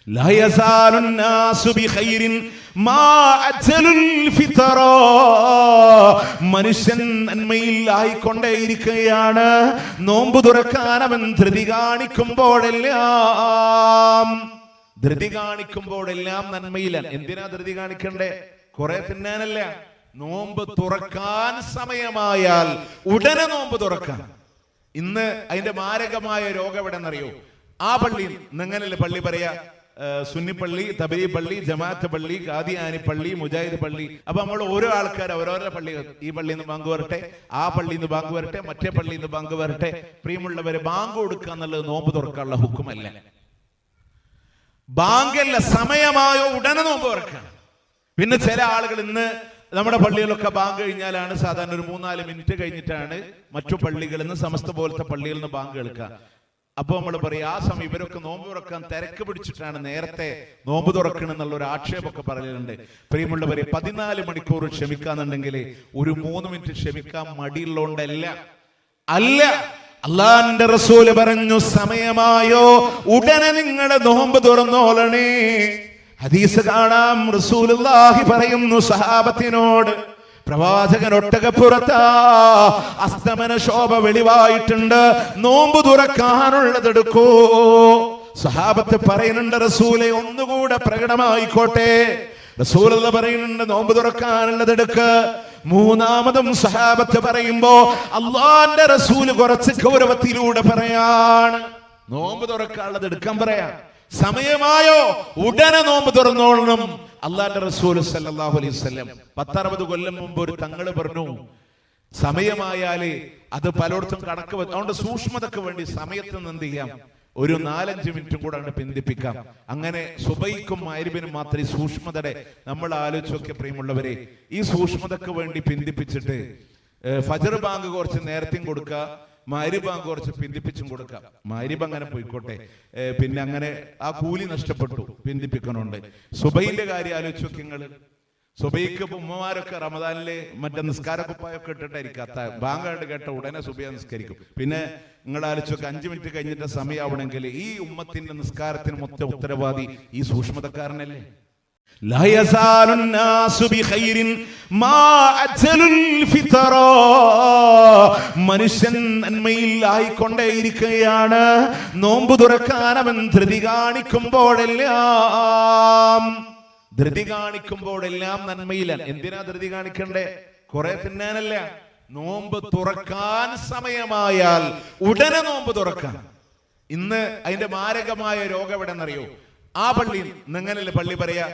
ലാ യസാലുൻ നാസു ബിഖൈരിൻ മാ അജലുൽ ഫിത്ര. മനുഷ്യൻ നന്മയിൽ ആയിക്കൊണ്ടേയിരിക്കുകയാണ് നോമ്പ് തുറക്കാൻ അവൻ ധൃതി കാണിക്കുമ്പോഴെല്ലാം നന്മയിലാണ്. എന്തിനാ ധൃതി കാണിക്കണ്ടേ? കുറെ തിന്നാനല്ല. നോമ്പ് തുറക്കാൻ സമയമായാൽ ഉടനെ നോമ്പ് തുറക്കാൻ. ഇന്ന് അതിന്റെ മാരകമായ രോഗം എവിടെന്നറിയോ? ആ പള്ളിയിൽ നിങ്ങനല്ലേ പള്ളി പറയാ, സുന്നിപ്പള്ളി, തബലീ പള്ളി, ജമാഅത്ത് പള്ളി, ഖാദിയാനി പള്ളി, മുജാഹിദ് പള്ളി. അപ്പൊ നമ്മൾ ഓരോ ആൾക്കാർ ഓരോരോ പള്ളികൾ, ഈ പള്ളിയിൽ നിന്ന് ബാങ്ക് വരട്ടെ, ആ പള്ളിയിൽ നിന്ന് ബാങ്ക് വരട്ടെ, മറ്റേ പള്ളിയിൽ നിന്ന് ബാങ്ക് വരട്ടെ. പ്രിയമുള്ളവരെ, ബാങ്ക് കൊടുക്കുക എന്നുള്ളത് നോമ്പ് തുറക്കാനുള്ള ഹുക്കുമല്ല. ബാങ്കല്ല, സമയമായോ ഉടനെ നോമ്പ് തുറക്കാം. പിന്നെ ചില ആളുകൾ ഇന്ന് നമ്മുടെ പള്ളികളിലൊക്കെ ബാങ്ക് കഴിഞ്ഞാലാണ് സാധാരണ ഒരു 3-4 മിനിറ്റ് കഴിഞ്ഞിട്ടാണ് മറ്റു പള്ളികളിൽ നിന്ന്, സമസ്ത പോലത്തെ പള്ളികളിൽ നിന്ന് ബാങ്ക് കേൾക്കുക. അപ്പൊ നമ്മൾ പറയും ആ സമയം ഇവരൊക്കെ നോമ്പ് തുറക്കാൻ തിരക്ക് പിടിച്ചിട്ടാണ് നേരത്തെ നോമ്പ് തുറക്കണം എന്നുള്ള ഒരു ആക്ഷേപമൊക്കെ പറയുന്നുണ്ട്. പ്രിയമുള്ളവരെ, 14 മണിക്കൂർ ക്ഷമിക്കാന്നുണ്ടെങ്കിൽ ഒരു 3 മിനിറ്റ് ക്ഷമിക്കാൻ മടിയുള്ളോണ്ടല്ല. അള്ളാന്റെ റസൂല് പറഞ്ഞു, സമയമായോ ഉടനെ നിങ്ങളുടെ നോമ്പ് തുറന്നോളണേ. ഹദീസ് കാണാം, റസൂലുള്ളാഹി പറയുന്നു സഹാബത്തിനോട്, പ്രവാചകൻ ഒട്ടകപ്പുറത്താ, അസ്തമന ശോഭ വെളിവായിട്ടുണ്ട്, നോമ്പ് തുറക്കാനുള്ളതെടുക്കൂ. സഹാബത്ത് പറയുന്നുണ്ട്, റസൂലെ ഒന്നുകൂടെ പ്രകടമായിക്കോട്ടെ. റസൂലുള്ള പറയുന്നുണ്ട്, നോമ്പ് തുറക്കാനുള്ളതെടുക്ക്. മൂന്നാമതും സഹാബത്ത് പറയുമ്പോ അള്ളാന്റെ റസൂല് കുറച്ച് ഗൗരവത്തിലൂടെ പറയാണ്, നോമ്പ് തുറക്കാനുള്ളത് എടുക്കാൻ പറയാ. സമയമായോ ഉടനെ നോമ്പ് തുറന്നോളണം. അള്ളാന്റെ റസൂല് സല്ലല്ലാഹു അലൈഹി വസല്ലം 10-60 കൊല്ലം മുമ്പ് ഒരു തങ്ങള് പറഞ്ഞു, സമയമായാലേ അത് പലയിടത്തും കണക്ക്. അതുകൊണ്ട് സൂക്ഷ്മതക്ക് വേണ്ടി സമയത്ത് നിന്ന് എന്ത് ചെയ്യാം, ഒരു 4-5 മിനിറ്റും കൂടെ പിന്തിപ്പിക്കാം. അങ്ങനെ സുബൈക്കും മഗ്‌രിബിനും മാത്രമേ സൂക്ഷ്മതയുടെ, നമ്മൾ ആലോചിച്ചൊക്കെ പ്രിയമുള്ളവരെ, ഈ സൂക്ഷ്മതക്ക് വേണ്ടി പിന്തിപ്പിച്ചിട്ട് ഫജ്ർ ബാങ്ക് കുറച്ച് നേരത്തെയും കൊടുക്കുക, മഗ്‌രിബ് ബാങ്ക് കുറച്ച് പിന്തിപ്പിച്ചും കൊടുക്കാം. മഗ്‌രിബ് അങ്ങനെ പോയിക്കോട്ടെ, പിന്നെ അങ്ങനെ ആ കൂലി നഷ്ടപ്പെട്ടു, പിന്തിപ്പിക്കണുണ്ട്. സുബൈന്റെ കാര്യം ആലോചിച്ച് നോക്കി നിങ്ങൾ. സുബൈക്ക് ഉമ്മമാരൊക്കെ റമദാനിലെ മറ്റേ നിസ്കാര കുപ്പായൊക്കെ ഇട്ടിട്ടായിരിക്കും ബാങ്ക് കേട്ട ഉടനെ സുബൈ നിസ്കരിക്കും. പിന്നെ നിങ്ങൾ ആലോചിച്ചൊക്കെ 5 മിനിറ്റ് കഴിഞ്ഞിട്ട് സമയമാവണമെങ്കിൽ ഈ ഉമ്മത്തിന്റെ നിസ്കാരത്തിന് മൊത്തം ഉത്തരവാദി ഈ സൂക്ഷ്മതക്കാരനല്ലേ? ലാ യസാലുൻ നാസു ബിഖൈരിൻ മാ അജലുൽ ഫിത്ര. മനുഷ്യൻ നന്മയിൽ ആയിക്കൊണ്ടേയിരിക്കുകയാണ് നോമ്പ് തുറക്കാൻ അവൻ ധൃതി കാണിക്കുമ്പോഴെല്ലാം നന്മയിലാണ്. എന്തിനാ ധൃതി കാണിക്കണ്ടേ? കുറെ തിന്നാനല്ല. നോമ്പ് തുറക്കാൻ സമയമായാൽ ഉടനെ നോമ്പ് തുറക്കാൻ. ഇന്ന് അതിന്റെ മാരകമായ രോഗം എവിടെന്നറിയോ? ആ പള്ളിയിൽ നിങ്ങനല്ലേ പള്ളി പറയാ,